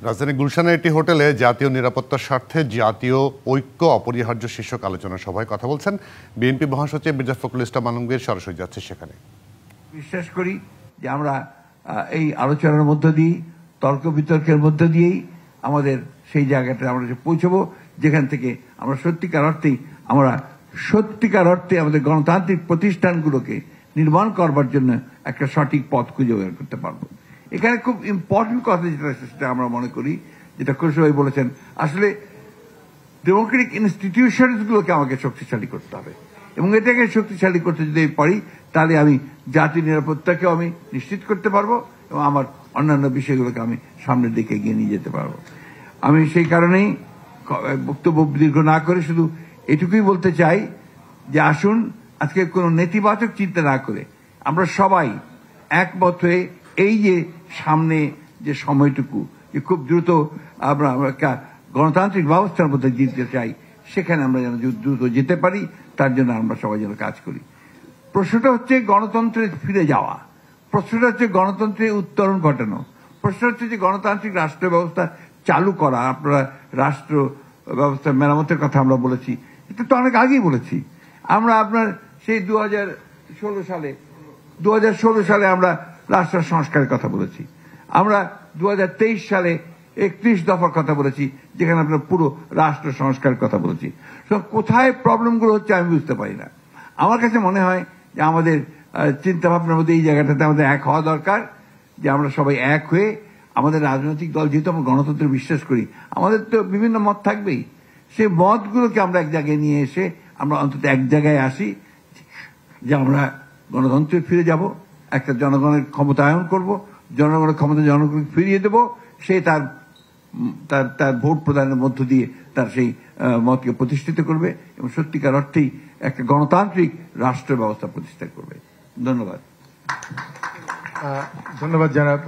রাজধানী গুলশানের একটি হোটেলে জাতীয় নিরাপত্তার স্বার্থে জাতীয় ঐক্য অপরিহার্য শীর্ষক আলোচনা সভায় কথা বলছেন বিএনপি মহাসচিব মির্জা ফখরুল ইসলাম আলমগীর। সরাসরি যাচ্ছে সেখানে। বিশ্বাস করি যে আমরা এই আলোচনার মধ্য দিয়ে, তর্ক বিতর্কের মধ্য দিয়েই আমাদের সেই জায়গাটা আমরা পৌঁছবো, যেখান থেকে আমরা সত্যিকার অর্থে আমাদের গণতান্ত্রিক প্রতিষ্ঠানগুলোকে নির্মাণ করবার জন্য একটা সঠিক পথ খুঁজে বের করতে পারবো। এখানে খুব ইম্পর্টেন্ট কথা যেটা আমরা মনে করি, যেটা খুশি বলেছেন, আসলে ডেমোক্রেটিক ইনস্টিটিউশনস গুলোকে আমাকে শক্তিশালী করতে হবে, এবং এটাকে শক্তিশালী করতে যদি পারি তাহলে আমি জাতীয় নিরাপত্তাকেও আমি নিশ্চিত করতে পারবো এবং আমার অন্যান্য বিষয়গুলোকে আমি সামনের দিকে এগিয়ে নিয়ে যেতে পারবো। আমি সেই কারণেই বক্তব্য দীর্ঘ না করে শুধু এটুকুই বলতে চাই যে আসুন আজকে কোনো নেতিবাচক চিন্তা না করে আমরা সবাই একমত হয়ে এই যে সামনে যে সময়টুকু যে খুব দ্রুত আমরা একটা গণতান্ত্রিক ব্যবস্থার মধ্যে জিততে চাই, সেখানে আমরা যেন দ্রুত যেতে পারি, তার জন্য আমরা সবাই যেন কাজ করি। প্রশ্নটা হচ্ছে গণতন্ত্রে ফিরে যাওয়া, প্রশ্নটা হচ্ছে গণতন্ত্রের উত্তরণ ঘটানো, প্রশ্ন হচ্ছে যে গণতান্ত্রিক রাষ্ট্র ব্যবস্থা চালু করা। আপনারা রাষ্ট্র ব্যবস্থা মেরামতের কথা আমরা বলেছি, এটা তো অনেক আগেই বলেছি। আমরা আপনার সেই 2016 সালে আমরা রাষ্ট্র সংস্কারের কথা বলেছি। আমরা 2023 সালে 31 দফার কথা বলেছি, যেখানে আমরা পুরো রাষ্ট্র সংস্কারের কথা বলেছি। কোথায় প্রবলেমগুলো হচ্ছে আমি বুঝতে পারি না। আমার কাছে মনে হয় যে আমাদের চিন্তা ভাবনার মধ্যে এই জায়গাটাতে আমাদের এক হওয়া দরকার, যে আমরা সবাই এক হয়ে আমাদের রাজনৈতিক দল, যেহেতু আমরা গণতন্ত্রে বিশ্বাস করি, আমাদের তো বিভিন্ন মত থাকবেই, সেই মতগুলোকে আমরা এক জায়গায় নিয়ে এসে আমরা অন্তত এক জায়গায় আসি, যে আমরা গণতন্ত্রে ফিরে যাব, একটা জনগণের ক্ষমতায়ন করব, জনগণের ক্ষমতা জনগণকে ফিরিয়ে দেব, সে তার ভোট প্রদানের মধ্য দিয়ে তার সেই মতকে প্রতিষ্ঠিত করবে এবং সত্যিকার অর্থেই একটা গণতান্ত্রিক রাষ্ট্র ব্যবস্থা প্রতিষ্ঠা করবে। ধন্যবাদ। ধন্যবাদ জানাব।